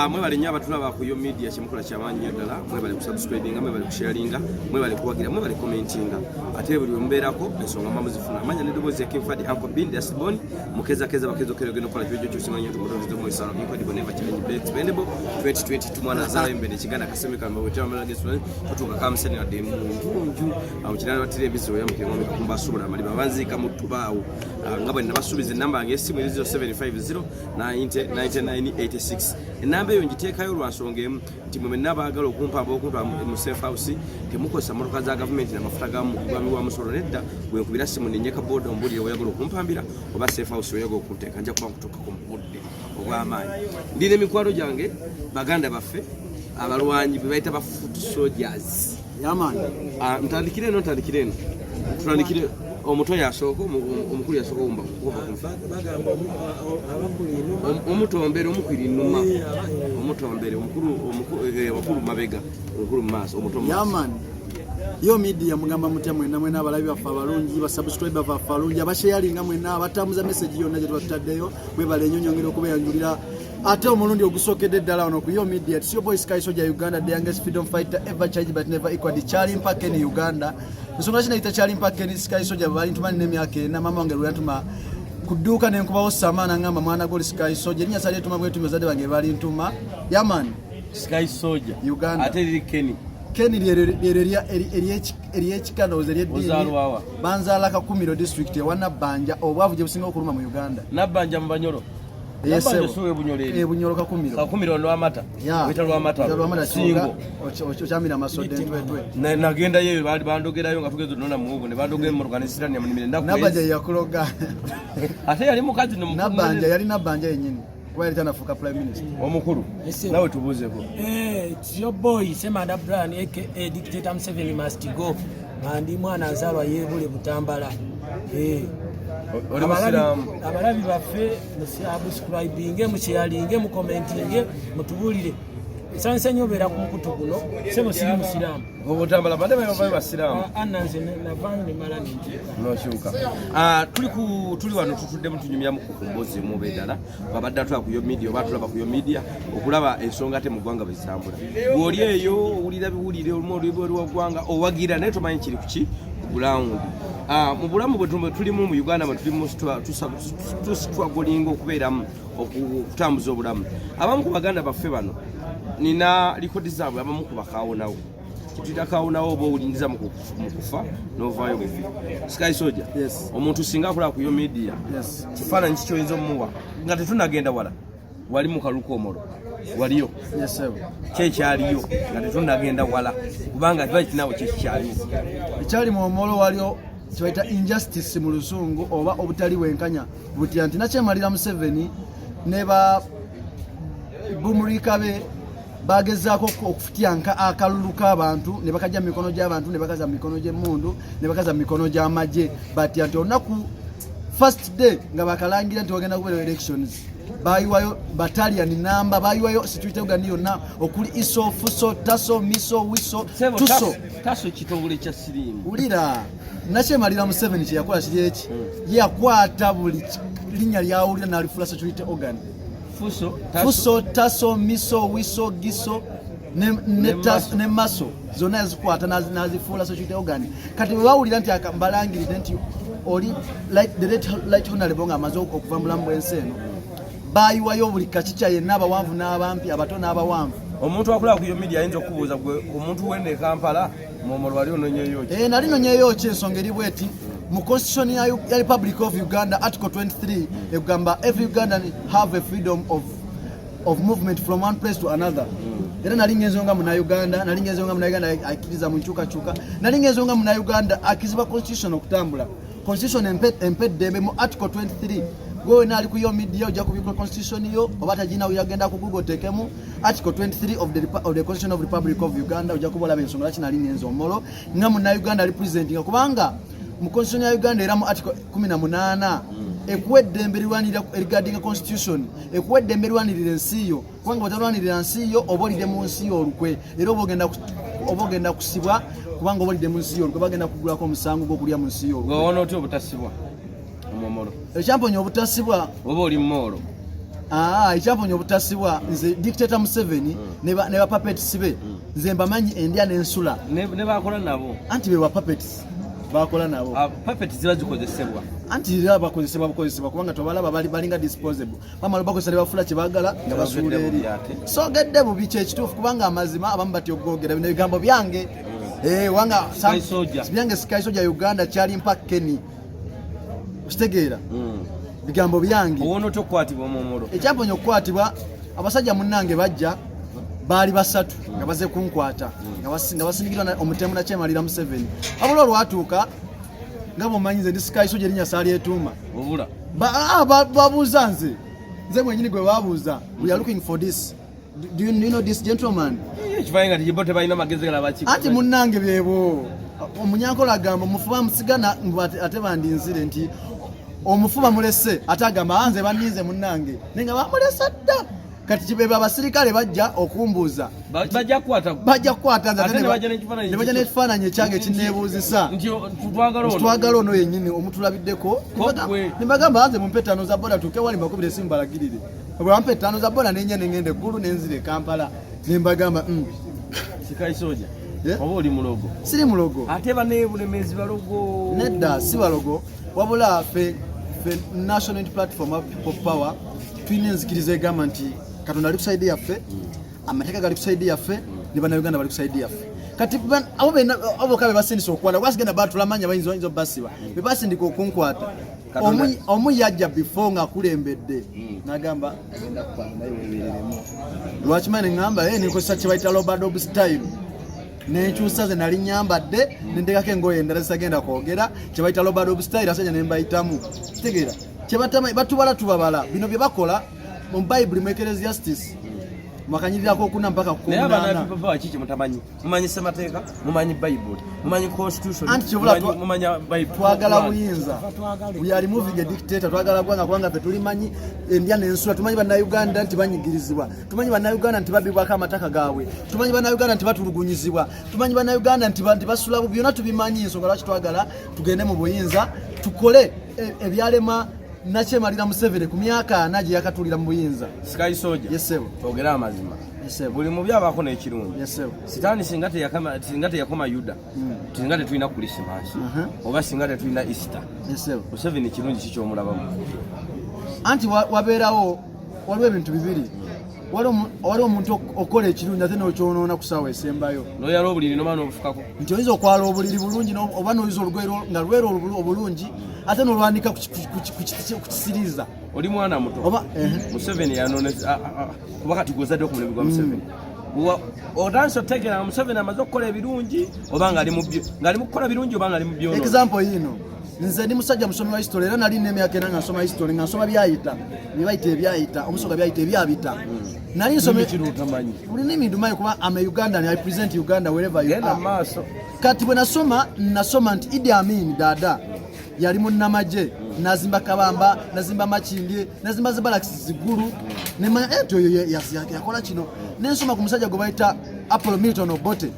Mwebale nnyo abatulaba ku yo media kimukola ky'amaanyi ddala, mwebale ku subscribinga, mwebale ku sharinga, mwebale kuwagira, mwebale commentinga. Ate buli mbeerako ensonga muzifuna. Amanya n'eddoboozi ya Kimfadi Uncle Bin Dasbon, mukeza bakezo kero geno kola kyo kyosimanyi nti mudozi mu isano incredible never change bet spendable 2022 mwana zala embere kiganda kasemeka mbawe tamala geswa kutuka kamseni na demu nju amukirana batire bizo ya mukengome kakumba subula mali babanzika mutubaawo ngabwe nabasubiza namba yange esimu 0750 9986 enamba yo njiteekayo lwansonga emu nti mwe nabagala okumpa mu safe house temukosa motoka za government na mafuta gamu gwami wa musoro nedda gwe kubira simu nenyeka board ombuli oyagala okumpambira oba safe house oyagala okuteeka nja kuba kutoka ku mudde obw'amaanyi ndine mikwalo gyange baganda baffe abalwanyi bebayita ba foot soldiers yaman ntandikire eno tutandikire omuto yasooka omukulu yasooka omba bagamba omutombere omukwiri nnuma omutombere omukulu mabega omukulu maaso omuto yaman yo media mugamba mutya mwena abalabi baffe abalungi ba subscriber baffe abalungi abasharinga mwena abatambuza message yonna gye twataddeyo mwebale ennyonyongera okubeyanjulira ate omulundi ogusookedde ddala ono ku yo media it's your boy Sky Soldier Uganda, the youngest freedom fighter ever changed but never equal, the Charlie Mpake in Uganda. Nsonga kinaita Charlie Mpake ni Sky Soldier bali ntuma n'emyaka ena mama wange lwantuma kuduka ne nkubawo samana ngamba mwana goli Sky Soldier nya sale tuma bwetu mezade bange bali ntuma yaman Sky Soldier Uganda ate liri Kenny lyekikanoze lyeddiini banzalaka Kumiro district ewana Banja obwavu gye businga okuluma mu Uganda Nabanja mu Banyoro Bunyoro Kakumiro lwamata wita lwamata singo ochamira masode ntwetwe nagenda yeyo bali bandogerayo nga tugeze nona muogo ne bandogera mu organisirani ya munimire Nabanja yakuloga ate yali mukazi Nabanja yali Nabanja yenyini kweli tana fuka prime minister omukulu nawe tubuuzeko it's your boy Semanda Brian aka dictator 7 must go ndi mwana azalwa yebule Butambala abalabi baffe musubscribinge musharinge mucommentinge mutubulire sanse nyobera ku mukutu guno sebo siri musiramu Butambala bade bayo basiramu ananze navanye malani noshuka tuli wano tutudde mutunyumya mukukumbozi mubedala babadde atwa ku yo media batulaba ku yo media okulaba ensonga ate mu gwanga bezambula gwoli eyo ulira biwulire olumoli wa gwanga owagira naye tomanyi kiri kuki ground mu bulamu bwe tulimu mu Uganda bwe tulimu twagolinga okubeeramu okutambuza obulamu abamu ku baganda baffe bano nina likodi zaabwe abamu ku bakaawonawo kitakawonawo oba owulindiza mu kufa novaayo bufi Sky Soldier omuntu singa akola ku yo media kifaananyi kikyoyinza omuwa nga tetunagenda wala wali mu kalukomolo waliyo kyekyaliyo nga tetunagenda wala kubanga kiba kinawo kyekikyaliyo ekyali mu omolo waliyo kibaita injustice mu Luzungu oba obutali wenkanya butya nti nakyemalira Museveni ne ba bumulikabe bagezaako okufutyanka akalulu k'abantu ne bakajja mikono gy'abantu ne bakaza mikono gy'emmundu ne bakaza mikono gy'amagye batya nti olunaku first day nga bakalangira nti bagenda kubeera elections bayiwayo battalion namba bayiwayo security uganda yonna okuli iso fuso taso miso wiso tuso taso kitongole kya sirimu ulira nakyemalira Museveni kye yakola kiri eki yakwata buli linnya lyawulira n'alifula security organ fuso taso miso wiso giso ne maso zonna yazikwata n'azifuula security organ kati bwe bawulira nti mbalangirire nti oli the light honorable nga amaze okuva mu bulamu bw'ensi eno bayiwayo buli kakica yenna abawanvu n'abampi abato n'abawanvu omuntu akola ku yo media ayinza okubuuza gwe omuntu wende Kampala momolo wali ononyeyo nali nonyeyo ensonga eri bweti mu constitution ya Republic of Uganda article 23 egamba every Ugandan have a freedom of movement from one place to another era nali ngenzonga mu Uganda akiriza mu nkyukakyuka nali ngenzonga mu Uganda akiziba constitution okutambula constitution empedde mu article 23 go nali ku yo media ojja kubikwa constitution yo obata jina uyagenda ku Google tekemu article 23 of the Constitution of Republic of Uganda ojja kubola bensonga kinali nyenzo omolo nga mu Uganda representing kubanga mu constitution ya Uganda era mu article 18 ekuwedde emberwanira regarding constitution ekuwedde emberwanira ensi yo kubanga batalwanira ensi yo obolide mu nsi yo olukwe era obogenda kusibwa kubanga obolide mu nsi yo olukwe bagenda kugulako omusango gw'okulya mu nsi yo olukwe gowona otyo obutasibwa omomolo ekyamponya obutasibwa oba oli mmolo Ekyaponya obutasibwa nze dictator Museveni ne ba puppets be nze mbamanyi endya n'ensula ne bakola nabo anti be ba puppets bakola nabo puppets ziba zikozesebwa anti era bakozesebwa kubanga tobalaba balinga disposable bamala bakozesa ne bafula kye baagala nga basuula eri sogedde bubi kyekituufu kubanga amazima abamu batyo ogwogera bino ebigambo byange wanga byange Sky Soldier Uganda kyali mpa Kenny kitegeera bigambo byange ono tokwatibwa momoro ekyaponya okukwatibwa abasajja munnange bajja baali basatu nga baze kunkwata nga basindikirwa omutemu na kyemalira Museveni abula olwatuuka nga mumanyize ndi Sky Soldier erinnya saali etuuma obula babuuza nze mwenyini gwe babuuza we are looking for this do you know this gentleman kifainga tijibote balina magezi gala baki anti munnange byebo omunyankola agamba omufuba musigana ate bandinzire nti omufuba mulese atagamba anze baninze munnange nenga bamulesa dda kati kibebe abasirikale bajja okumbuuza bajja kukwata ne bajja n'ekifaananyi ekyange ekineebuuzisa twagala ono yennyini omutulabiddeko ne bagamba anze mumpe ttaano za boda tuuke wali mbakubira esimu balagirire bwe bampa ettaano za boda nenya ne ngenda eggulu nenzire Kampala ne mbagamba Sky Soldier oba oli mulogo siri mulogo ate baneebulemezi balogo nedda si balogo wabula ffe National Platform of People Power tulina enzikiriza egamba nti Katonda ali kusaidi yaffe amateeka gali kusaidi yaffe ne bannayuganda bali kusaidi yaffe kati abo kabe basindisa okukwata kwasigenda batulamanya bayinza obbasiba be basindika okunkwata omu yajja before ng'akulembedde n'agamba agenda kukwata naye weebereremu lwaki mane ŋŋamba nikozesa kye bayita Robert style nenkyusa ze nali nyambadde nendekako engoye endala zitagenda kwogera kye bayita Robert style asajja ne mbayitamu kitegeera kye batubala tubabala bino bye bakola mu Bible mu Ecclesiastes makanyirirako okuna mpaka ku naye abana baba kiki mutamanyi mumanyi semateeka mumanyi Bible mumanyi constitution mumanyi Bible twagala buyinza we are moving a dictator twagala kubanga ffe tulimanyi endya n'ensula tumanyi bannayuganda nti banyigirizibwa tumanyi bannayuganda nti babibwako amataka gaabwe tumanyi bannayuganda nti batulugunyizibwa tumanyi bannayuganda nti basula byonna tubimanyi ensonga lwaki twagala tugende mu buyinza tukole ebyalema nakyemalira Museveni ku myaka 4 gye yakatulira mu buyinza Sky Soldier yesebo ogera amazima buli mu byabako n'ekirungi yesebo sitaani singa teyakoma Yuda singa tetulina Christmas oba singa tetulina Easter yesebo Museveni kirungi kikyomulabamu anti wabeerawo waliwo ebintu bibiri waliwo omuntu okola ekirungi ate n'okyonoona ku ssaawa esembayo n'oyala obuliri n'oba n'obufukako nti oyinza okwala obuliri bulungi oba n'oyiza olugoye nga lwera obulungi ate n'olwanika ku kisiriiza oli mwana muto Museveni yanoneza kuba kati gwozadde ku mulimu gwa Museveni otandise otegeera Museveni amaze okukola ebirungi oba ng'ali mu kukola birungi oba ng'ali mu byonoono example yino nze ndi musajja musomi wa history era nali n'emyaka ena nga nsoma history nga nsoma byayita byebayita ebyayita omusoga byayita ebyabita nali nsome ulimi ndumayo kuba I'm a Ugandan I present Uganda wherever you are kati bwe nasoma nti Idi Amin dada yali munnamagye nazimba Kabamba nazimba Makindye nazimba Zibalakisi Zigulu nemanya oyo yakola kino nensoma ku musajja gwe bayita Apollo Milton Obote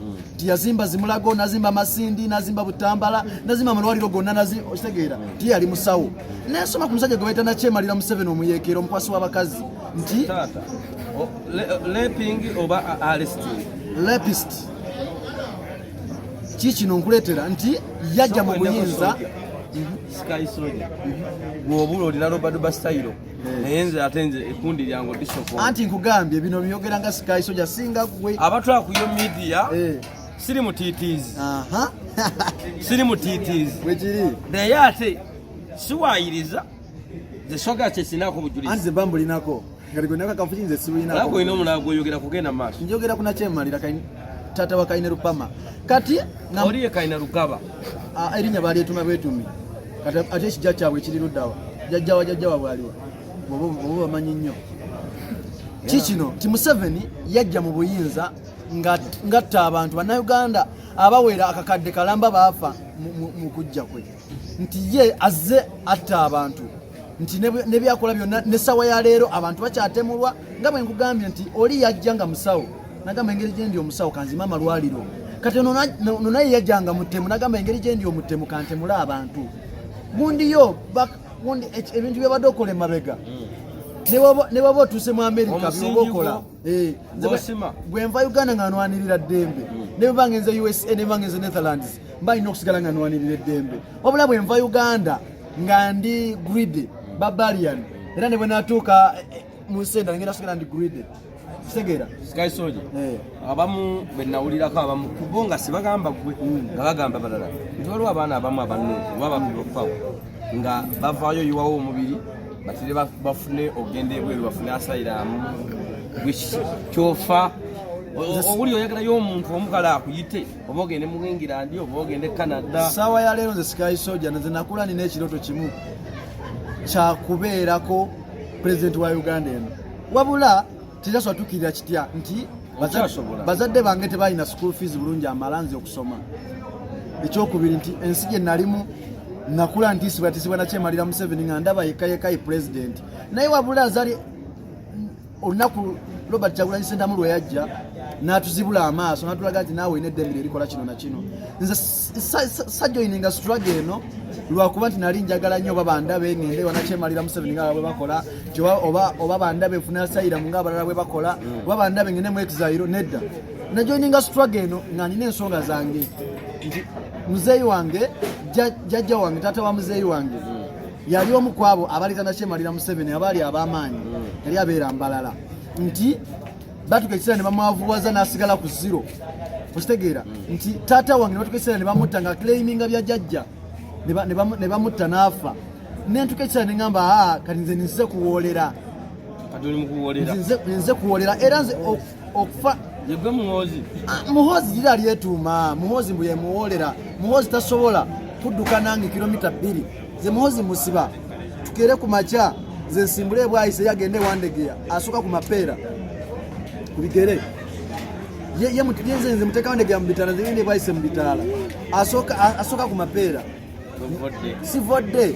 yazimba Zimulago nazimba Masindi nazimba Butambala nazimba amalwaliro gonna okitegeera ti yali musawo nensoma ku musajja gwe bayita nakyemalira Museveni omuyeekero omukwasi w'abakazi nti raping oba arresting rapist kikino nkuleetera nti yajja mu buyinza Sky Soldier bw'obula olina Robert style naye nze ate nze ekundi lyange disoko anti nkugambye bino byogera nga Sky Soldier singa gwe abatwala ku yo media siri mutitiizi siri mutitiizi wekiri naye ate siwaayiriza zesoga kyesinako bujulizi anti zebambu linako ngaligwenaka kafukinze sibulinako ako ina omulala gweyogera kugenda maaso njogera kuna kyemalira tata wa Kaine Rupama kati oliye Kaine Rukaba erinnya balyetuma bwetumi kati ate ekijja kyabwe ekiri luddawa jjajjawa bwaliwa oba bamanyi nnyo kikino ti Museveni yajja mu buyinza ngatta abantu bannayuganda abawera akakadde kalamba baafa mu kujja kwe nti ye azze atta abantu nti ne byakola byonna n'essawa ya leero abantu bakyatemulwa nga bwe nkugambye nti oli yajja nga musawo nagamba engeri gye ndi omusawo kanzima amalwaliro kati ono naye yajjanga mutemu nagamba engeri gye ndi omutemu kantemula abantu gundiyo ebintu byabadde okola emabega ne baba otuse mu America byobokola bwenva Uganda nga nwanirira ddembe ne bangenze USA ne bangenze Netherlands mbalina okusigala nga nwanirira ddembe wabula bwenva Uganda nga ndi greedy barbarian era ne bwenatuuka mu senda ngenda kusigala ndi greedy segera Sky Soldier abamu benawulirako abamu kubonga sibagamba gwe nga bagamba balala nti waliwo abaana abamu abanno babapibokwawo nga bavaayo yiwawo omubiri batire bafune ogende ebweru bafune asayiramu kyofa owuli oyagalayo omuntu omukala akuyite oba ogende mu England oba ogende Canada. Sawa ya lero nze Sky Soldier nze nakula nina ekiroto kimu kyakubeerako president wa Uganda eno wabula tijaswatukirira kitya nti bazadde bange tebalina school fees bulungi amalanzi okusoma ekyokubiri nti ensi gye nalimu nakula ntisibwa nakyemalira Museveni nga ndaba yekayekayi president naye wabula zali olunaku Robert Kyagulanyi Ssentamu lwe yajja n'atuzibula amaaso n'atulaga nti naawe n'eddembe erikola kino na kino nze sajoyininga struggle eno lwakuba nti nali njagala nnyo oba bandabe ngende wanakyemalira Museveni nga bwe bakola oba bandabe nfune asayiramu nga abalala bwe bakola oba bandabe ngende mu exile nedda najoyininga struggle eno nga nina ensonga zange nti muzeeyi wange jjajja wange taata wa muzeeyi wange yali omu ku abo abaali tanakyemalira Museveni abaali ab'amaanyi yali abeera Mbalala nti batuka ekiseera ne bamwavuwaza n'asigala ku zero okitegeera nti taata wange ne batuka ekiseera ne bamutta nga claiminga bya jjajja ne bamutta n'afa nentuka ekiseera ne ngamba kati nze nze kuwoolera nze kuwoolera era nze okufa yegwe muhozi lira lyetuuma muhozi mbu yemuwoolera muhozi tasobola kudduka nange kilomita 2 ze muhozi musiba tukere ku makya ze nsimbule bwayise yagende wandegeya asuka ku mapeera ku bigere ye mutiyenze nze muteka wandegeya mu bitala zingende bwayise mu bitala asoka ku mapeera sivodde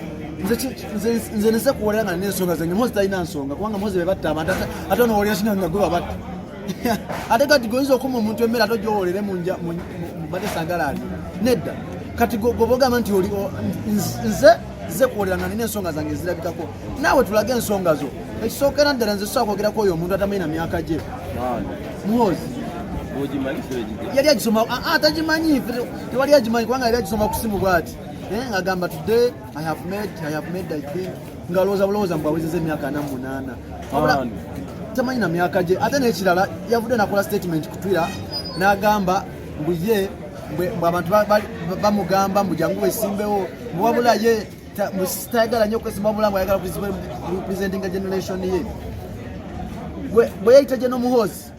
nze nese kuwoolera nga n'ensonga zange muhozi talina nsonga kubanga muhozi bebatta abantu ate onowoolera kinanga gwe babatta ate kati goyinza okuma omuntu emmere ate ogyowoolere mu batesagalaali nedda kati gobogamba nti oli nze kuwoolera nga nina ensonga zange ezirabikako naawe tulage ensonga zo ekisookera ddala nze sobola kwogerako oyo omuntu atamanyi na myaka gye muhozi yali agisoma atagimanyi tewali agimanyi kubanga yali agisoma ku simu bwati ngagamba today I have made I think nga lowooza mbu awezeza emyaka 48 tamanyi na myaka gye ate n'ekirala yavudde nakola statement ku Twitter n'agamba mbu ye abantu bamugamba mbu jangu wesimbewo muwabula ye tayagala nnyo okwesimba wabula mbu ayagala representinga generation ye bwe yayita Geno Muhoozi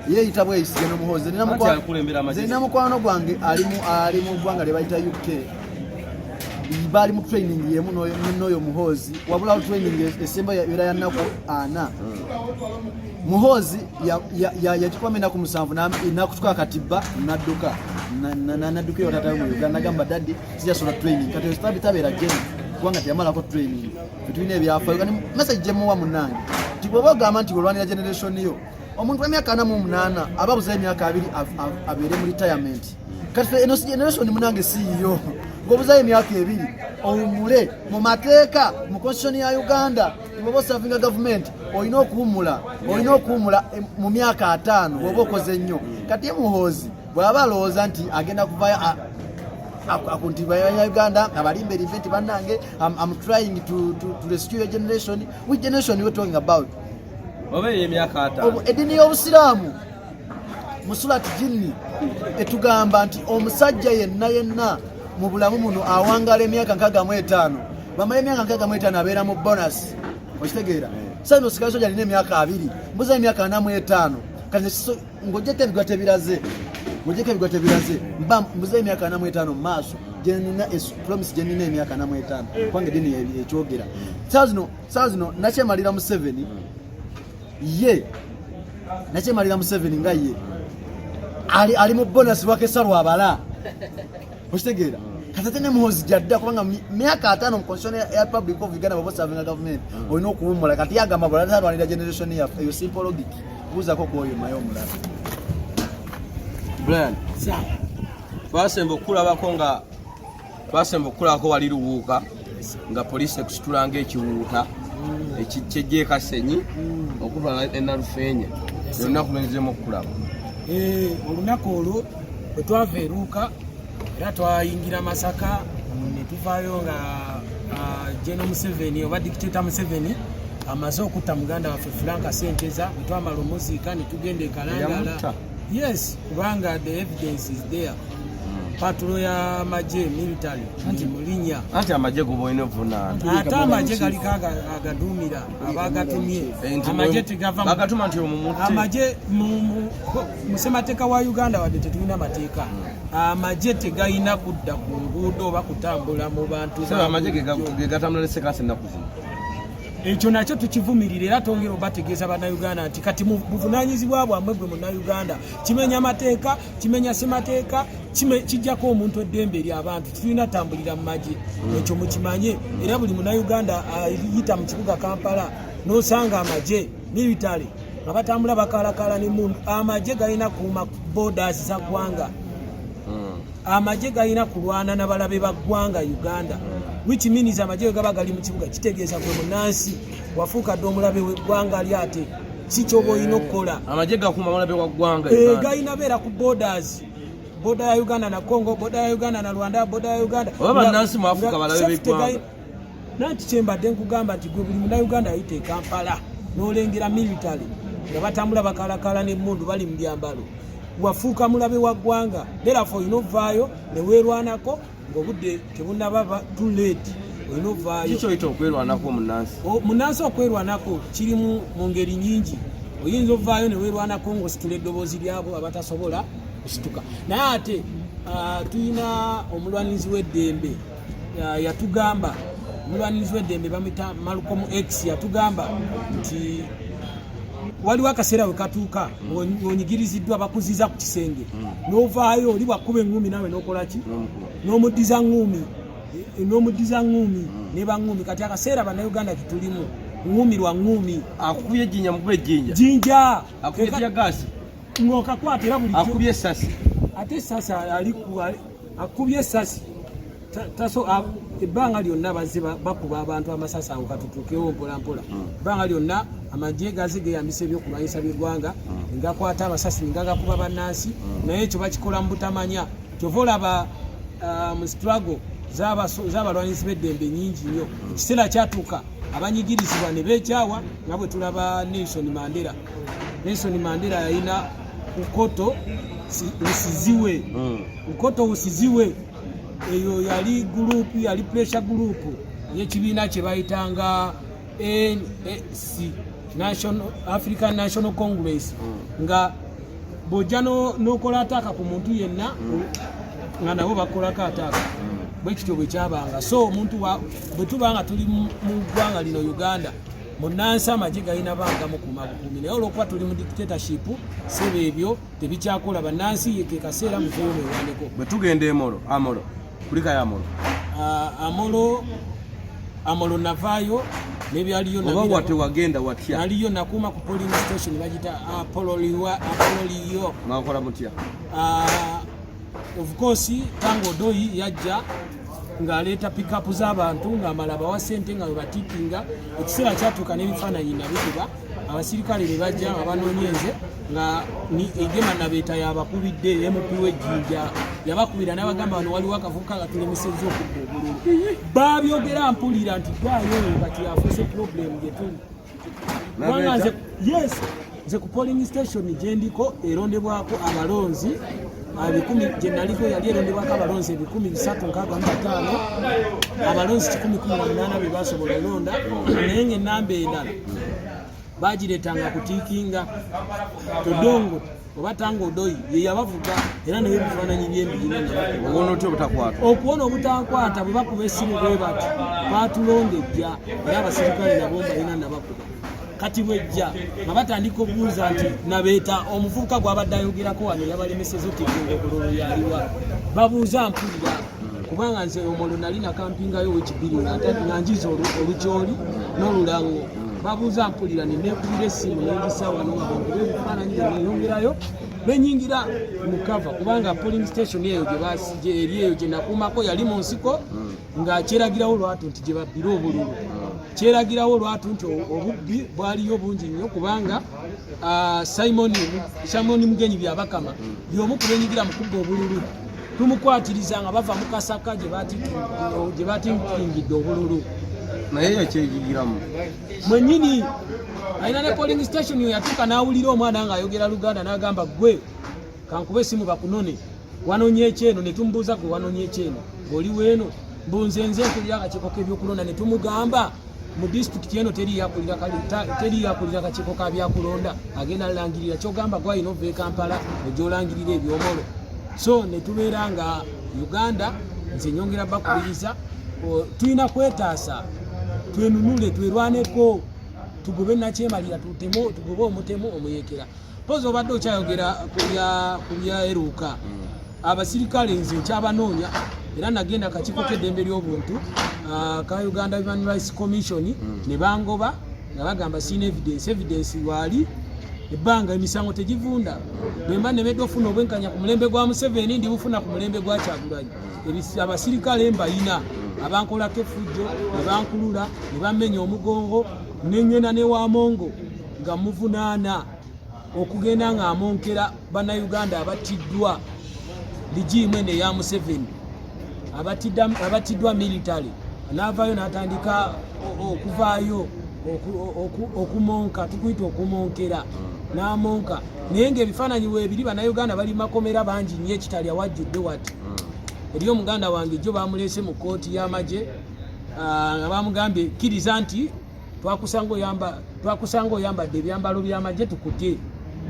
yeyita bweyisi Geno Muhoozi nina mukwano gwange ali mu ggwanga lye bayita UK bali mu training yemu n'oyo Muhoozi wabula training esemba era ya nnaku 4 Muhoozi yakikwama ennaku 7 nakutuka akatibba nadduka nadduka eyo tata mu Uganda nagamba daddi sijasola training kati estabi tabeera Geno kubanga teyamalako training tetulina ebyafaayo kati message gyemuwa munnange nti bw'oba ogamba nti olwanira generation yo omuntu w'emyaka 48 aba buzeeyo emyaka 2 abeere mu retirement kati eno generation munnange siiyo ng'obuzeeyo emyaka 2 owummule mu mateeka mu constitution ya Uganda bw'oba osavinga government olina okuwummula mu myaka 5 bw'oba okoze nnyo kati ye Muhoozi bw'aba alowooza nti agenda kuvayo akuntiba ya Uganda abalimba nti bannange I'm trying to rescue your generation. Which generation you talking about? Obe emyaka 5 edini y'obusiraamu musulati jinni etugamba nti omusajja yenna mu bulamu muno awangala emyaka 65 bamala emyaka 65 abeera mu bonus okitegeera sano Sky Soldier alina emyaka 2 mbuza emyaka 45 kati ngojjeko ebigwa tebiraze mbuza emyaka 45 mu maaso jenina promise jenina emyaka 45 kwange dini ekyogera sazino nakyemalira Museveni nga ye ali mu bonus wake salwa abala okitegeera kati ne Muhoozi jadda kubanga myaka 5 mu constitution ya Republic of Uganda babo serving government olina okuwummula kati yagamba bwala talwanira generation yaffe eyo simple logic buuzako kwoyo mayo omulala Brian basemba okulabako wali luwuuka nga poliisi ekusitulanga ekiwuuta ekijje Kasenyi okutwala enalufeenya olunaku lwenzemu okulaba olunaku olwo bwe twava eruuka era twayingira Masaka ne tuvaayo nga General Museveni oba Dictator Museveni amaze okutta muganda waffe Franka Senteza bwe twamala omuziika ne tugenda e Kalangala. Yes, kubanga the evidence is there. Patulo ya maje military nti mulinya ati amaje goboine vuna ata amaje gali agadumira abagatumye amaje tegava bagatuma nti omumutte amaje musemateka wa Uganda wadde tetulina mateeka amaje tegayina kudda ku nguudo oba kutambula mu bantu sasa amaje gegatambula lesekase nakuzina ekyo nakyo tukivumirira era tongera obategeeza bannayuganda nti kati buvunanyizibwa bwamwe gwe munnayuganda kimenya amateeka kimenya semateeka kijjako omuntu eddembe ery'abantu tulina tambulira mu magye ekyo mukimanye era buli munnayuganda ayita mu kibuga Kampala n'osanga amagye military nga batambula bakalakala n'emmundu amagye galina kuuma borders za ggwanga amagye galina kulwana n'abalabe ba ggwanga Uganda which means amagye gaba gali mu kibuga kitegeeza gwe munnansi wafuuka dde omulabe w'eggwanga lya ate si ky'oba olina okukola amagye gakuuma omulabe wa ggwanga galina beera ku borders boda ya Uganda na Congo boda ya Uganda na Rwanda boda ya Uganda oba bannansi mu Afrika balabe b'eggwanga nanti kyembadde nkugamba nti gwe buli munnayuganda ayita e Kampala n'olengera military nga batambula bakalakala n'emmundu bali mu byambalo wafuuka mulabe wa ggwanga therefore olina ovaayo ne weerwanako ng'obudde tebunnaba too late olina ovaayo kiki oyita okwerwanako munnansi okwerwanako kiri mu ngeri nyingi oyinza ovaayo ne weerwanako ng'ositula eddoboozi lyabo abatasobola kusituka naye ate tulina omulwanizi w'eddembe yatugamba omulwanizi w'eddembe bamuyita Malcolm X yatugamba nti waliwo akaseera we katuuka ng'onyigiriziddwa bakuziza ku kisenge n'ovaayo oli bwakuba eŋŋumi nawe n'okola ki n'omuddiza ŋŋumi ne baŋŋumi kati akaseera bannayuganda kitulimu ŋŋumi lwa ŋŋumi akukubye ejjinja mukuba ejjinja jinja akubye tiyagasi ng'okakwata era bulijjo akubye essasi ate essasi akubye essasi ebbanga lyonna bazze bakuba abantu amasasi awo katutuukewo mpolampola ebbanga lyonna amagye gaze geyambisa ebyokulwanyisa by'eggwanga ngakwata amasasi ngagakuba bannansi naye ekyo bakikola mu butamanya kyova olaba mu struggle z'abalwanyisi b'eddembe nyingi nnyo ekiseera kyatuuka abanyigirizibwa ne beekyawa nga bwe tulaba Nelson Mandela yalina ukoto usiziwe eyo yali group yali pressure group y'ekibiina kye bayitanga ANC African National Congress nga bw'ojja n'okola ataaka ku muntu yenna nga nabo bakolako ataaka bwe kityo bwe kyabanga so omuntu bwe tuba nga tuli mu ggwanga lino Uganda munnansi amagye galina bangamu kumabukuumi naye olwokuba tuli mu dictatorship seba ebyo tebikyakola bannansi ke kaseera muveeyo mwewaneko bwe tugenda amolo kulikayo amolo navaayo nebyaliyo oba wate wagenda watya naliyo nakuuma ku polling station bagita apololiyo nakola mutya of course Tango Doi yajja ng'aleeta pikapu z'abantu ng'amala bawa ssente nga webatipinga ekiseera kyatuuka n'ebifaananyi nabikuba abasirikale ne bajja nga banoonyenze nga egema nabeeta yabakubidde MP w'ejjinja yabakubira n'abagamba wano waliwo akavubuka nga tulemisezza okudda obululu baabyogera mpulira nti gwayo kati afuuse problem gye tuli kubanga nze ku polling station gye ndiko erondebwako abalonzi abikumi gye naliko yali erondebwako abalonzi 365 abalonzi 118 be basobola olonda naye ng'ennamba endala bagireetanga kutiikinga Todongo oba Tango Doi ye yabavuga era naye ebifaananyi by'embiina okuwona obutankwata bwe bakuba essimu bwe bati baatulongejja era abasirikale nabo balina nabakuba kati bwejja nga batandika okubuuza nti nabeeta omuvubuka gw'abadde ayogerako wano yabalemeseza otekenga obululu yaliwa babuuza mpulira kubanga nze omolo nali nakampingayo wekibiri nga njiza olukyoli n'olulango babuuza mpulira nenekubira essimu nenjisa wano ngongera ebifaananyi neyongerayo benyingira mu kava kubanga polling station eyo eri eyo gye nakuumako yali mu nsiko nga kyeragirawo lwatu nti gye babbira obululu kyeragirawo lwatu nti obubbi bwaliyo bungi nnyo kubanga Simon Mugenyi byabakama byomu kubenyigira mu kubba obululu tumukwatiriza nga bava mu kasaka gye batingidde obululu naye yakyegigiramu mwennyini alina ne polling station yo yatuuka n'awulira omwana ng'ayogera Luganda n'agamba gwe kankube esimu bakunone wanonye ekyeno ne tumubuuza gwe wanonye ekyeno ng'oli weeno mbunze nze nkulira akakiiko k'ebyokulonda ne tumugamba mu disitulikiti eno teri yakulira akakiiko ka byakulonda agenda alangirira kyogamba gwalina ova e Kampala egyolangirira ebyomolo so ne tubeera nga Uganda nze nyongera bakubiriza tulina kwetaasa twenunule twerwaneko tugobe nakyemalira tugobe omutemu omuyekera pozi obadde okyayogera ku byaeruuka abasirikale nze nkyabanoonya era nagenda akakiiko k'eddembe ly'obuntu ka Uganda Human Rights Commission ne bangoba nga bagamba sina evidence waali ebbanga emisango tegivunda bwemba nemedde ofuna obwenkanya ku mulembe gwa Museveni ndi bufuna ku mulembe gwa Kyagulanyi abasirikale mbayina abankolako effujjo ne bankulula ne bamenya omugongo nenyena ne wamongo nga muvunaana okugenda nga amonkera bannayuganda abattiddwa ligimu eno eya Museveni abattiddwa military n'avaayo n'atandika okuvaayo okumonka tukuyita okumonkera n'amonka naye ng'ebifaananyi weebiri bannayuganda bali makomera bangi nnyo ekitali awajjudde wati eri omuganda wange jjo bamulese mu kooti y'amagye nga bamugambye kkiriza nti twakusanga oyambadde ebyambalo by'amagye tukutye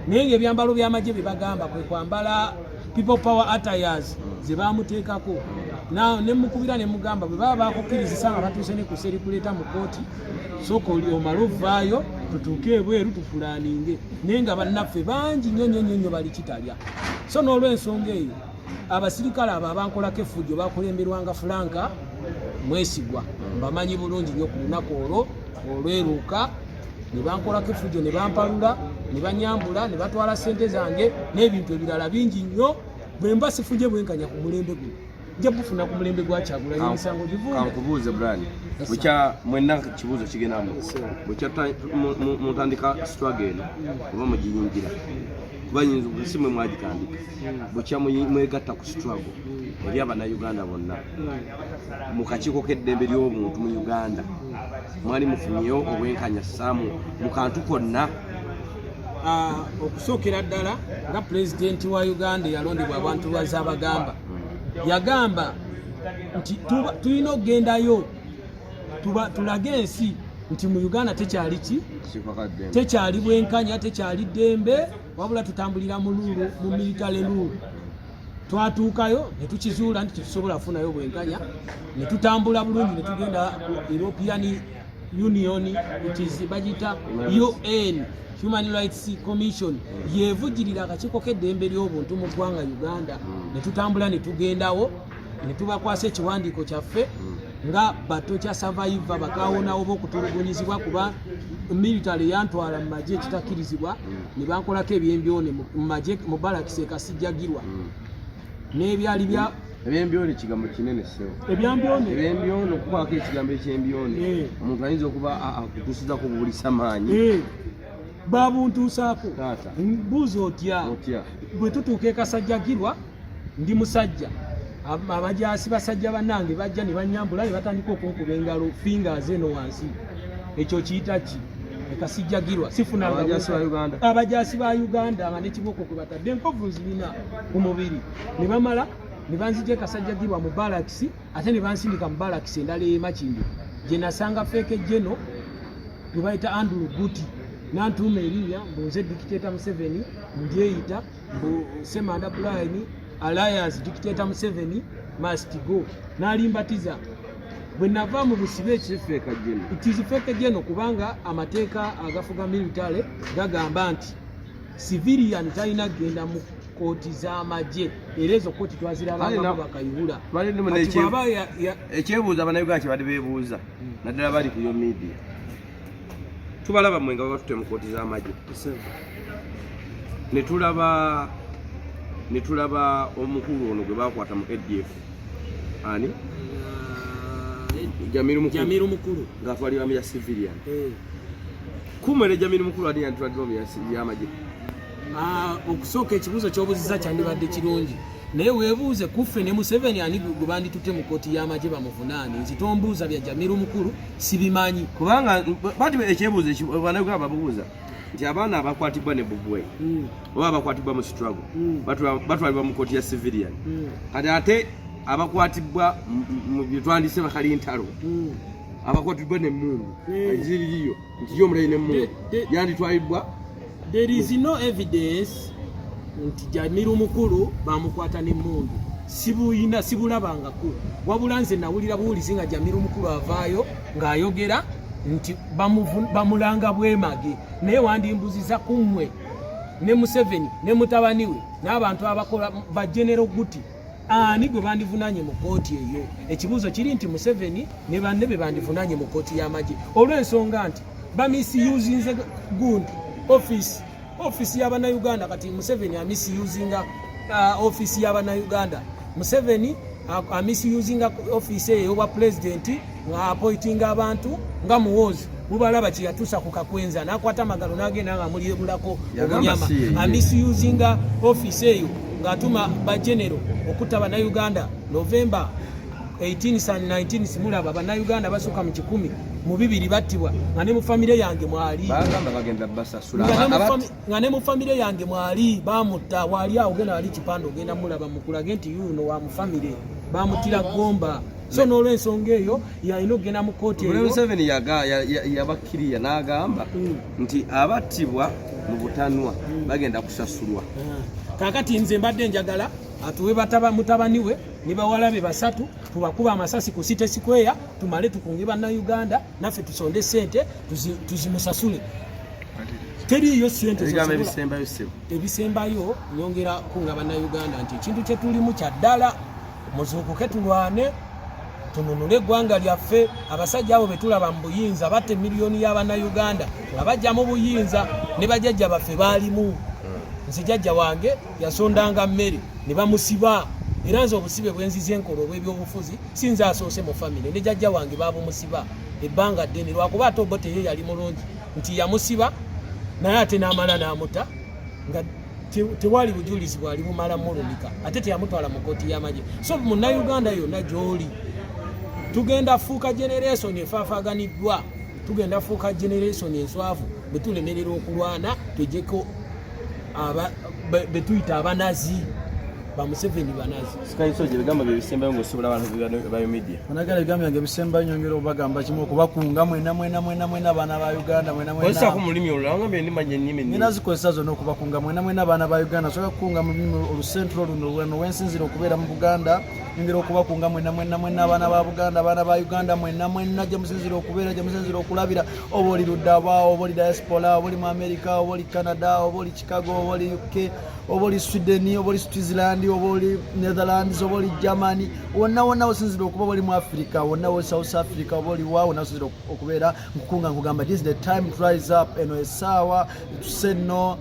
naye ng'ebyambalo by'amagye bye bagamba kwe kwambala people power attires ze bamuteekako ne mukubira ne mugamba bwe baba bakukkirizisa nga batuuse ne ku serikuleeta mu kooti sooka oli omala ovaayo tutuuke ebweru tufulaaninge naye nga bannaffe bangi nnyo bali kitalya so n'olw'ensonga eyo abasirikale abo abankolako effujjo bakulemberwanga Franka Mwesigwa mbamanyi bulungi nnyo ku lunaku olwo olweruuka ne bankolako effujjo ne bampalula ne banyambula ne batwala ssente zange n'ebintu ebirala bingi nnyo bwe mba sifuje bwenkanya ku mulembe guno nja bufuna ku mulembe gwa Kyagulanyi emisango givunda kankubuuze Brian bukya mwenna kibuuzo kigendamu bukya mutandika struggle eno oba mugiyingira bayinza okusimwe mwagitandika bukya mwegatta ku struggle eri abannayuganda bonna mu kakiiko k'eddembe ly'obuntu mu Uganda mwali mufunyeyo obwenkanya ssaamu mu kantu konna okusookera ddala nga pulezidenti wa Uganda eyalondebwa abantu bazaabagamba yagamba nti tulina okugendayo tulage ensi nti mu Uganda tekyali bwenkanya tekyali ddembe wabula tutambulira mu military rule twatuukayo ne tukizuula nti tetusobola kufunayo bwenkanya ne tutambula bulungi ne tugenda European Union bagita UN Human Rights Commission yevugirira akakiiko k'eddembe ly'obuntu mu ggwanga Uganda ne tutambula ne tugendawo ne tubakwasa ekiwandiiko kyaffe nga bato kya survivor bakawonawo b'okutulugunyizibwa kuba military yantwala mu magye ekitakkirizibwa ne bankolako ebyembyone mu magye mu balakisi ekasijjagirwa n'ebyali bya ebyembyone kigambo kinene sewo ebyembyone okubaako ekigambo ekyembyone omuntu ayinza okuba akutuusizako buulisa maanyi babuntuusaako mbuuza otya bwe tutuuka ekasajjagirwa ndi musajja abajaasi basajja bannange bajja ne banyambula ne batandika okunkuba engalo fingers eno wansi ekyo kiyita ki ekasijjagirwa sifunanga abajaasi ba Uganda nga nekiboko kwe batadde enkovu zirina ku mubiri ne bamala ne banzija ekasajjagirwa mu balakisi ate ne bansindika mu balakisi endala ey'emakindi gye nasanga feeke jeno gwe bayita Andrew Guti nantuuma erinnya mbunze dictator Museveni ndyeyita mbu Semanda Brian Alliance dictator Museveni must go nalimbatiza bwe nava mu busibe ekifeeka jeno kubanga amateeka agafuga military gagamba nti civilian talina kugenda mu kooti z'amagye era ezo kooti twazirabanga bakayibula ekyebuuza bannayuganda kye badde beebuuza naddala bali ku yo media tubalaba mwenga batutte mu kooti z'amagye ne tulaba omukulu ono gwe bakwata mu ADF ani Jamiru Mukulu ng'atwalibwa mu ya civilian kumwere Jamiru Mukulu ali yatwalibwa mu ya maji okusooka ekibuuzo ky'obuzizza kyandibadde kirungi naye weebuuze kuffe ne Museveni ani gwe banditutte mu kooti y'amagye bamuvunaane nti tombuuza bya Jamiru Mukulu sibimanyi kubanga bati ekyebuuzo banagamba babuuza nti abaana abakwatibwa ne Bugwe oba abakwatibwa mu struggle batwalibwa mu kooti ya civilian kati ate abakwatibwa mu byetwandise bakali ntalo abakwatibwa ne Mungu ziriyo nti yo mulayi ne Mungu yanditwalibwa. There is no evidence nti Jamiru Mukulu bamukwata ne Mungu sibulabangako wabula nze nawulira buwulizi nga Jamiru Mukulu avaayo ng'ayogera nti bamulanga bwemage naye wandimbuziza kummwe ne Museveni ne mutabani we n'abantu abakola ba General Guti ani gwe bandivunanye mu kooti eyo. Ekibuuzo kiri nti Museveni ne banne be bandivunanye mu kooti y'amagye olw'ensonga nti bamisuzinze good office y'Abannayuganda kati Museveni amisuzinga office y'Abannayuganda. Museveni amisuzinga office eyo wa president nga appointing abantu nga muwozi bubalaba kiyatusa ku kakwenza nakwata magalo nagenda nga muliyebulako obunyama amisuzinga office eyo ng'atuma ba general okutta Abannayuganda November 18 simulaba Abannayuganda basooka mu 10 mu 2 battibwa nga ne mu famire yange mwali bagamba bagenda basasula nga ne mu famire yange mwali bamutta wali awo gena wali kipando ogenda mulaba mukulage nti yuno wa mu famire bamutira gomba so n'olw'ensonga eyo yalina okugenda mu kooti eyo. Museveni yabakkiriya n'agamba nti abattibwa mu butanwa bagenda kusasulwa. Kakati nze mbadde njagala atuwe mutabani we ne bawala be 3 tubakuba amasasi ku City Square tumale tukunge Bannayuganda naffe tusonde sente tuzimusasule. Teriyo sente ebisembayo nyongera kunga Bannayuganda nti ekintu kye tulimu kya ddala muzuukuke tulwane tununule eggwanga lyaffe. Abasajja abo betulaba mu buyinza batte miliyoni y'Abannayuganda nga bajja mu buyinza ne bajjajja baffe baalimu. Nze jjajja wange yasondanga mmere ne bamusiba era nze obusibe bwenzize enkola obw'ebyobufuzi sinze asoose mu famire ne jjajja wange baabumusiba ebbanga ddene lwakuba ate obo teye yali mulungi nti yamusiba naye ate n'amala n'amuta nga tewali bujulizi bwali bumala mulumika ate teyamutwala mu kooti y'amagye. So Munnayuganda yonna gy'oli tugenda fuuka generation efaafaganiddwa tugenda fuuka generation enswavu betulemerera okulwana twejeko betuyita abanazi ba Museveni banazi. Skyso je bigamba byebisembayo ng'osobola abantu ba media. Onagala bigamba yange bisembayo nyongera obagamba kimu okubakunga mwena abaana ba Uganda mwena. Kwesa ku mulimi olanga ndi manye nnimi. Nina zikozesa zonna okubakunga mwena abaana ba Uganda soka kukunga mu lulimi olucentral luno wensinzira okubeera mu Buganda nyongera okubakunga mwena abaana ba Buganda abaana ba Uganda mwena gye musinzira okubeera gye musinzira okulabira oba oli Luddaba oba oli diaspora oba oli mu America oba oli Canada oba oli Chicago oba oli UK oba oli Sweden oba oli Switzerland oba oli Netherlands oba oli Germany wonna osinzira okuba oli mu Africa wonna South Africa oba oli wa wonna osinzira okubeera nkukunga nkugamba this is the time to rise up eno esaawa to say no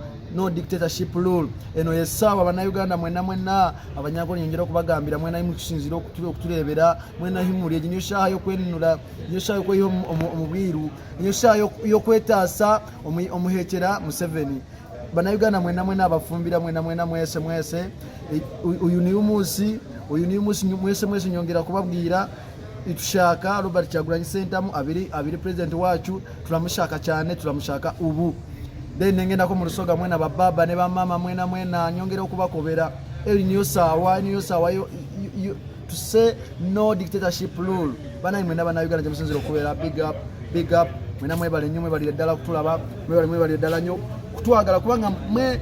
dictatorship rule eno esaawa Bannayuganda mwena abanyago nyongera okubagambira mwena mukisinzira okutuleebera mwena himuli eginyo shaaha y'okwenunula eginyo shaaha y'okweyiha omubwiru eginyo shaaha y'okwetaasa omuhekera Museveni. Bannayuganda mwena abafumbira mwena mwese uyu ni umusi mwese nyongera kubabwira itushaka Robert Kyagulanyi Ssentamu abiri president wacu turamushaka cyane turamushaka ubu then ngenako mu Lusoga mwena bababa ne bamama mwena nyongera okubakobera niyo sawa to say no dictatorship rule bana mwena Bannayuganda gye musinzira okubeera big up mwena mwebale nnyo mwebale ddala kutulaba mwebale ddala nnyo kutwagala kubanga mwe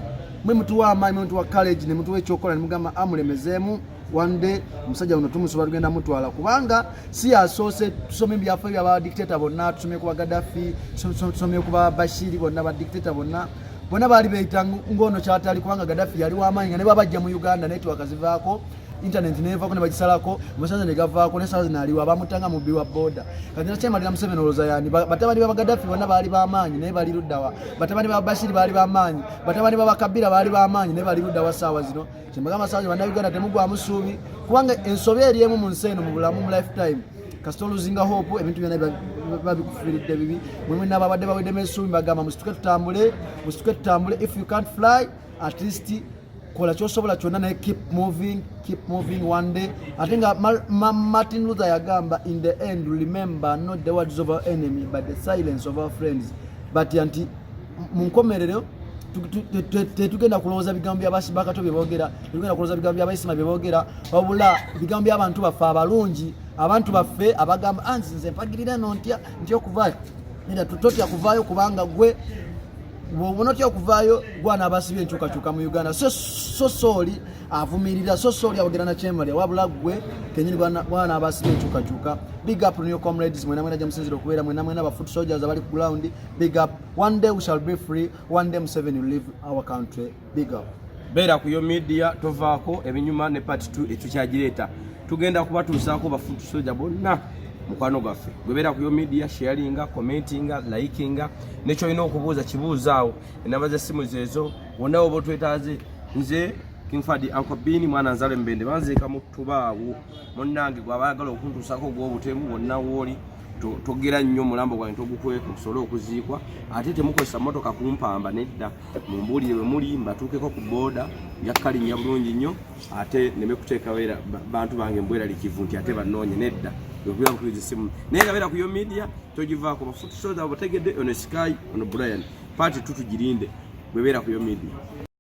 mutuwa amaanyi mutuwa college ne mutuwa ekyokola ne mugamba amulemezeemu one day omusajja uno tumusobola tugenda mutwala kubanga si asoose tusome ebyaffe byaba dictator bonna tusome kuba Gaddafi tusome kuba Bashiri bonna ba dictator bonna baali beeyita ng'ono kyatali kubanga Gaddafi yali w'amaanyi nga ne babajja mu Uganda network zivaako internet nevaako ne bagisalako amasanza ne gavaako ne sawa zinaaliwo abamutanga mu biwa boda kati nakyemalira Museveni olowooza yani batabani ba Gaddafi bonna baali b'amaanyi naye bali luddawa batabani ba Bashiri baali b'amaanyi batabani ba Kabila baali b'amaanyi naye bali luddawa saawa zino kyembagamba saawa Bannayuganda temugwamu ssuubi kubanga ensobi eriemu mu nsi eno mu bulamu mu lifetime kasita oluzinga hope ebintu byonna babikufiiridde bibi mwemwe n'ababadde baweddemu essuubi mbagamba musituke tutambule if you can't fly at least kola kyosobola kyonna naye keep moving one day. ate nga Martin Luther yagamba in the end remember not the words of our enemy but the silence of our friends. But anti mu nkomerero tetugenda kulowooza bigambo by'abasibakato bye boogera, tetugenda kulowooza bigambo by'abayisima bye boogera, wabula bigambo by'abantu baffe abalungi, abantu baffe abagamba anzi nze mpagirira no ntya okuvaayo. Era tutotya kuvaayo kubanga gwe bw'onotya okuvaayo gwana abasibye enkyukakyuka mu Uganda. So sorry avumirira, so sorry awogera na kyemale, wabula gwe kenyini gwana abasibye enkyukakyuka. Big up to your comrades, mwena jamusinzira okubeera, mwena aba foot soldiers abali ku ground. Big up. One day we shall be free, one day Museveni will leave our country. Big up. Beera ku yo media tovaako ebinyuma ne part 2 etukyagireeta. Tugenda kubatuusaako ba foot soldier bonna mukwano gwaffe. Gwebeera ku yo media sharinga, commentinga, likinga, nekyo olina okubuuza kibuuzaawo. Enamba z'essimu zezo wonna oba otwetaaze. Nze King Fadi Uncle Bini mwana nzale mbende banzeeka mu tubaawo munnange gwabayagala okuntuusaako gw'obutemu wonna wooli togera nnyo mulambo gwange togukweko kusobola okuziikwa ate temukozesa mmotoka kumpamba nedda mumbuulire bwe muli mbatuukeko ku booda yakkalinya bulungi nnyo ate neme kuteekawo era bantu bange mbweralikivu nti ate banoonye nedda okubeera butuliza essimu naye gabeera ku yo media togivaako bafutusoza bategedde ono Sky ono Brian paati tutugirinde bwebeera ku yo media.